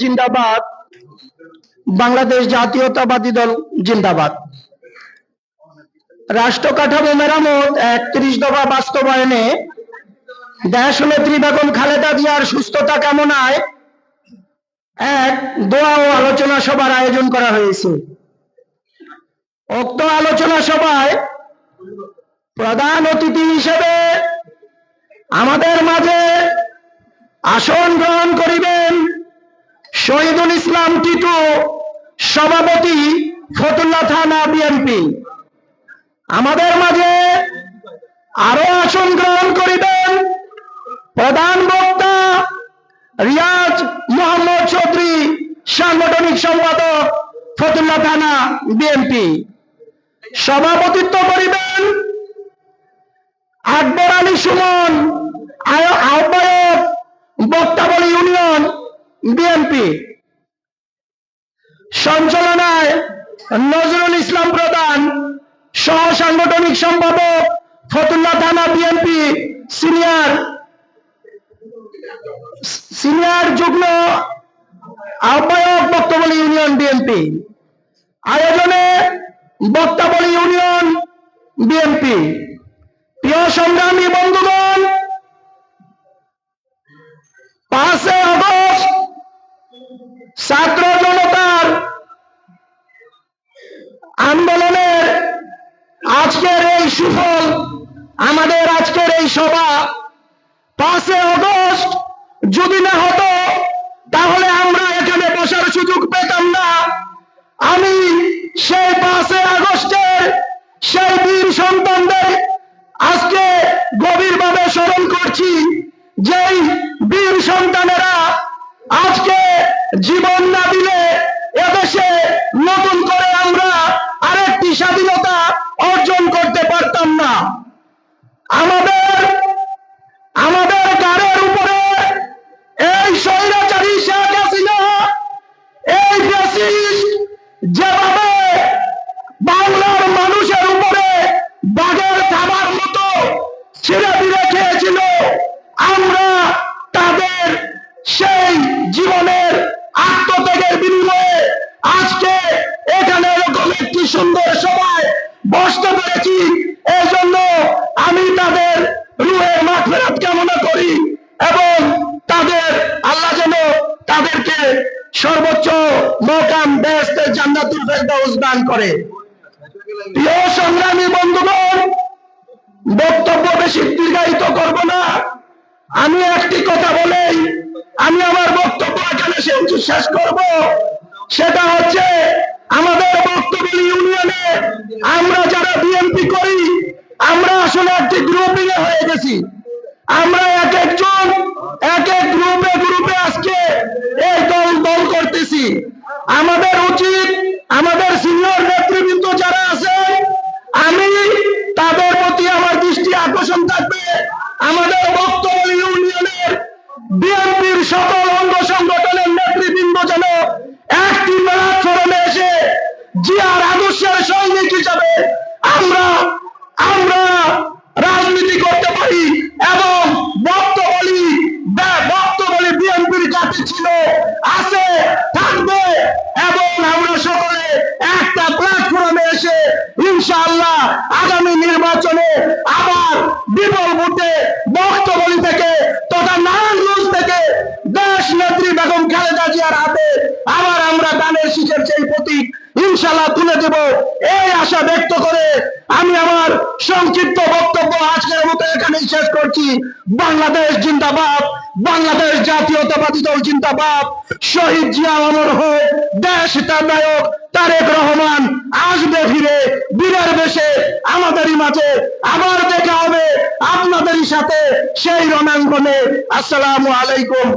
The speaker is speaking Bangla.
জিন্দাবাদ, বাংলাদেশ জাতীয়তাবাদী দল জিন্দাবাদ। রাষ্ট্র কাঠামো মেরামত ৩১ দফা বাস্তবায়নে দেশনেত্রী বেগম খালেদা জিয়ার সুস্থতা কামনায় এক দোয়া ও আলোচনা সভার আয়োজন করা হয়েছে। উক্ত আলোচনা সভায় প্রধান অতিথি হিসেবে আমাদের মাঝে আসন গ্রহণ করিবেন শহীদুল ইসলাম টিটু, সভাপতি ফতুল্লা থানা বিএনপি। আমাদের মাঝে আরো আসন গ্রহণ করিবেন প্রধান বক্তা রিয়াজ মোহাম্মদ চৌধুরী, সাংগঠনিক সম্পাদক ফতুল্লা থানা বিএনপি। সভাপতিত্ব করিবেন আকবর আলী সুমন, আহ্বায়ক বক্তাবলী ইউনিয়ন বিএনপি। সঞ্চালনায় নজরুল ইসলাম প্রধান, সহ সাংগঠনিক সম্পাদক ফতুল্লা থানা বিএনপি, সিনিয়র যুগ্ম আহ্বায়ক বক্তাবলী ইউনিয়ন বিএনপি। আয়োজনে বক্তাবলী ইউনিয়ন বিএনপি। প্রিয় সংগ্রামী বন্ধুগণ, 5 আগস্ট ছাত্র জনতার আন্দোলনের আজকের এই সুফল, আমাদের আজকের এই সভা, 5 আগস্ট যদি না হতো তাহলে আমরা এখানে বসার সুযোগ পেতাম না। আমি সেই 5 আগস্টের সেই বীর সন্তানদের আজকে গভীরভাবে স্মরণ করছি, যেই বীর সন্তানেরা আজকে জীবন না দিলে এদেশে নতুন করে আমরা আরেকটি স্বাধীনতা অর্জন করতে পারতাম না। আমাদের গাড়ির উপরে এই স্বৈরাচারী শেখ হাসিনা, এই ফ্যাসিস্ট যেভাবে বাংলার মানুষের উপরে বাঘের খাবার মতো ছিঁড়ে বিড়ে খেয়েছিল, আমরা তাদের সেই জীবনের আত্মত্যাগের বিনিময়ে আজকে এখানে এরকম একটি সুন্দর সভায় বসতে পেরেছি। এই জন্য আমি তাদের রুহের মাগফিরাত কামনা করি এবং তাদের আল্লাহ যেন তাদেরকে সর্বোচ্চ মকাম বেহেশতে জান্নাতুল ফেরদাউস দান করে। প্রিয় সংগ্রামী বন্ধুগণ, বক্তব্য বেশি দীর্ঘায়িত করব না। আমি একটি কথা বলেই আমি আমার বক্তব্য এখানে শেষ করব। সেটা হচ্ছে, আমাদের বক্তব্য ইউনিয়নে আমরা যারা বিএনপি করি, আমরা আসলে একটি গ্রুপিং এ হয়ে গেছি। আমরা এক একজন এক এক গ্রুপে আজকে এই দল করতেছি। আমাদের উচিত, আমাদের সিনিয়র নেতৃবৃন্দ যারা আছেন, আমি তাদের প্রতি আমার দৃষ্টি আকর্ষণ থাকবে, আমাদের বক্তব্য ইউনিয়নের বিএনপির সকল অঙ্গ সংগঠনের নেতৃবৃন্দ যেন একটি প্ল্যাটফর্মে এসে জিয়ার আদর্শের সৈনিক হিসাবে আমরা রাজনীতি করতে পারি এবং বক্তব্য বিএনপির কাছে ছিল, আছে, থাকবে এবং আমরা সকলে একটা প্ল্যাটফর্মে এসে ইনশাআল্লাহ আগামী নির্বাচনে আবার বিপুল ভোটে বক্তব্য থেকে তথা নারায়ণগঞ্জ থেকে দেশ নেত্রী বেগম খালেদা জিয়ার হাতে আবার আমরা দানের শীষের সেই প্রতীক ইনশাআল্লাহ তুলে দেব, এই আশা ব্যক্ত করে আমি আমার সংক্ষিপ্ত বক্তব্য আজকের মতো এখানেই শেষ করছি। বাংলাদেশ জিন্দাবাদ, বাংলাদেশ জাতীয়তাবাদী দল জিন্দাবাদ। শহীদ জিয়া অমর হোক, দেশ তার নায়ক তারেক রহমান আসবে ফিরে বীরের বেশে আমাদেরই মাঝে। আবার দেখা হবে আপনাদেরই সাথে সেই রণাঙ্গনে। আসসালামু আলাইকুম।